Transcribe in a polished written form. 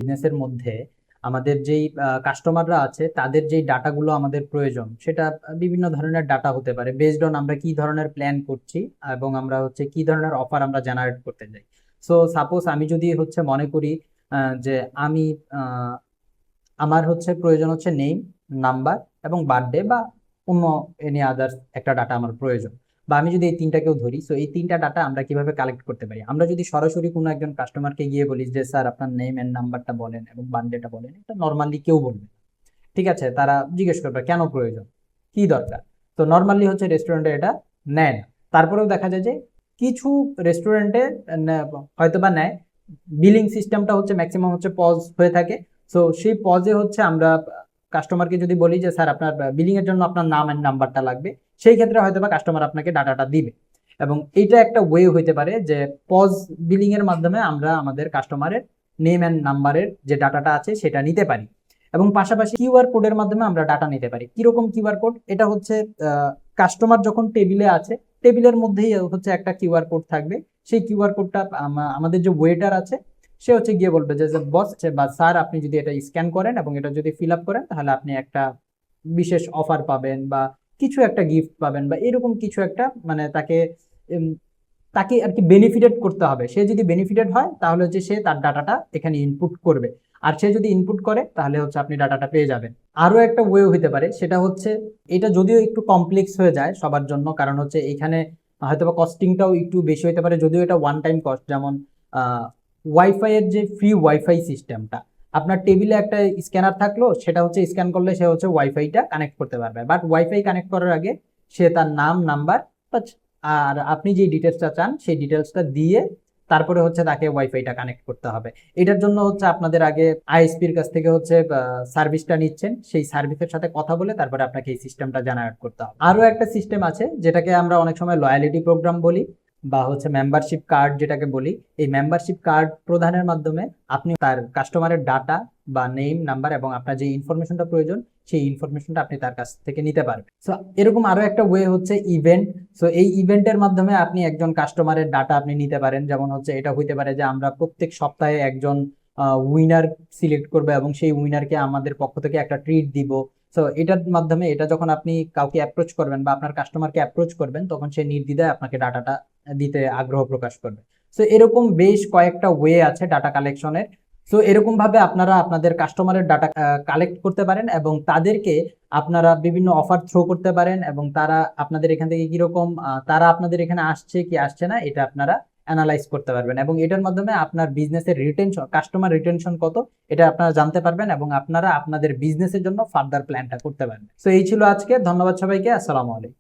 বিজনেসের মধ্যে আমাদের যেই কাস্টমাররা আছে তাদের যেই ডাটাগুলো আমাদের প্রয়োজন সেটা বিভিন্ন ধরনের ডাটা হতে পারে বেসড অন আমরা কি ধরনের প্ল্যান করছি এবং আমরা হচ্ছে কি ধরনের অফার আমরা জেনারেট করতে চাই। সো সাপোজ আমি যদি হচ্ছে মনে করি যে আমি আমার হচ্ছে প্রয়োজন হচ্ছে নেম, নাম্বার এবং বার্থডে বা অন্য এনি আদার্স একটা ডাটা আমার প্রয়োজন, বা আমি যদি এই তিনটাকেও ধরি, সো এই তিনটা ডাটা আমরা কিভাবে কালেক্ট করতে পারি? আমরা যদি সরাসরি কোনো একজন কাস্টমারকে গিয়ে বলি যে স্যার আপনার নেম এন্ড নাম্বারটা বলেন এবং বার্থডেটা বলেন, এটা নর্মালি কেউ বলবে না। ঠিক আছে, তারা জিজ্ঞেস করবে কেন প্রয়োজন, কি দরকার। তো নর্মালি হচ্ছে রেস্টুরেন্টে এটা নেয় না। তারপরেও দেখা যায় যে কিছু রেস্টুরেন্টে হয়তো বা নেয়। বিলিং সিস্টেমটা হচ্ছে ম্যাক্সিমাম হচ্ছে পজ হয়ে থাকে। সো সেই পজে হচ্ছে আমরা কাস্টমারকে যদি বলি যে স্যার আপনার বিলিং এর জন্য আপনার নাম এন্ড নাম্বারটা লাগবে, সেই ক্ষেত্রে হয়তো বা কাস্টমার আপনাকে ডাটাটা দিবে। এবং এইটা একটা ওয়ে হইতে পারে যে পজ বিলিং এর মাধ্যমে আমরা আমাদের কাস্টমারের নেম এন্ড নাম্বারের যে ডাটাটা আছে সেটা নিতে পারি। এবং পাশাপাশি কিউআর কোডের মাধ্যমে আমরা ডাটা নিতে পারি। কিরকম কিউআর কোড? এটা হচ্ছে কাস্টমার যখন টেবিলে আছে, টেবিলের মধ্যেই হচ্ছে একটা কিউআর কোড থাকবে। সেই কিউআর কোডটা আমাদের যে ওয়েটার আছে সে হচ্ছে গিয়ে বলবে যে বস বা স্যার আপনি যদি এটা স্ক্যান করেন এবং এটা যদি ফিল আপ করেন তাহলে আপনি একটা বিশেষ অফার পাবেন বা কিছু একটা গিফট পাবেন বা এরকম কিছু একটা, মানে তাকে তাকে আর কি বেনিফিটেড করতে হবে। সে যদি বেনিফিটেড হয় তাহলে হচ্ছে সে তার ডাটাটা এখানে ইনপুট করবে। আর সে যদি ইনপুট করে তাহলে হচ্ছে আপনি ডাটাটা পেয়ে যাবেন। আরো একটা ওয়ে হতে পারে, সেটা হচ্ছে এটা যদিও একটু কমপ্লেক্স হয়ে যায় সবার জন্য, কারণ হচ্ছে এখানে হয়তোবা কস্টিংটাও একটু বেশি হতে পারে, যদিও এটা ওয়ান টাইম কস্ট। যেমন ওয়াইফাই এর যে ফ্রি ওয়াইফাই সিস্টেমটা, আপনার টেবিলে একটা স্ক্যানার থাকলো, সেটা হচ্ছে স্ক্যান করলে সে হচ্ছে ওয়াইফাইটা কানেক্ট করতে পারবে। বাট ওয়াইফাই কানেক্ট করার আগে সে তার নাম, নাম্বার আর আপনি যে ডিটেলসটা চান সেই ডিটেলসটা দিয়ে তারপরে হচ্ছে তাকে ওয়াইফাইটা কানেক্ট করতে হবে। এটার জন্য হচ্ছে আপনাদের আগে আইএসপির কাছ থেকে হচ্ছে সার্ভিসটা নিচ্ছেন, সেই সার্ভিসের সাথে কথা বলে তারপরে আপনাকে এই সিস্টেমটা জেনারেট করতে হবে। আরো একটা সিস্টেম আছে যেটাকে আমরা অনেক সময় লয়ালিটি প্রোগ্রাম বলি বা হচ্ছে মেম্বারশিপ কার্ড যেটাকে বলি। এই মেম্বারশিপ কার্ড প্রদানের মাধ্যমে আপনি তার কাস্টমারের ডাটা বা নেম, নাম্বার এবং আপনার যে ইনফরমেশনটা প্রয়োজন সেই ইনফরমেশনটা আপনি তার কাছ থেকে নিতে পারবেন। সো এরকম আরো একটা ওয়ে হচ্ছে ইভেন্ট। সো এই ইভেন্টের মাধ্যমে আপনি একজন কাস্টমারের ডাটা আপনি নিতে পারেন। যেমন হচ্ছে এটা হইতে পারে যে আমরা প্রত্যেক সপ্তাহে একজন উইনার সিলেক্ট করবো এবং সেই উইনারকে আমাদের পক্ষ থেকে একটা ট্রিট দিব। সো এটার মাধ্যমে এটা যখন আপনি কাউকে অ্যাপ্রোচ করবেন বা আপনার কাস্টমারকে অ্যাপ্রোচ করবেন তখন সে নির্দ্বিধায় আপনাকে ডাটাটা দিতে আগ্রহ প্রকাশ করবে। সো এরকম বেশ কয়েকটা ওয়ে আছে ডাটা কালেকশনের। সো এরকম ভাবে আপনারা আপনাদের কাস্টমারের ডাটা কালেক্ট করতে পারেন এবং তাদেরকে আপনারা বিভিন্ন অফার থ্রো করতে পারেন এবং তারা আপনাদের এখান থেকে কিরকম তারা আপনাদের এখানে আসছে কি আসছে না এটা আপনারা অ্যানালাইজ করতে পারবেন এবং এটার মাধ্যমে আপনার বিজনেসের রিটেনশন, কাস্টমার রিটেনশন কত, এটা আপনারা জানতে পারবেন এবং আপনারা আপনাদের বিজনেসের জন্য ফার্দার প্ল্যানটা করতে পারবেন। সো এই ছিল আজকে। ধন্যবাদ সবাইকে। আসসালামু আলাইকুম।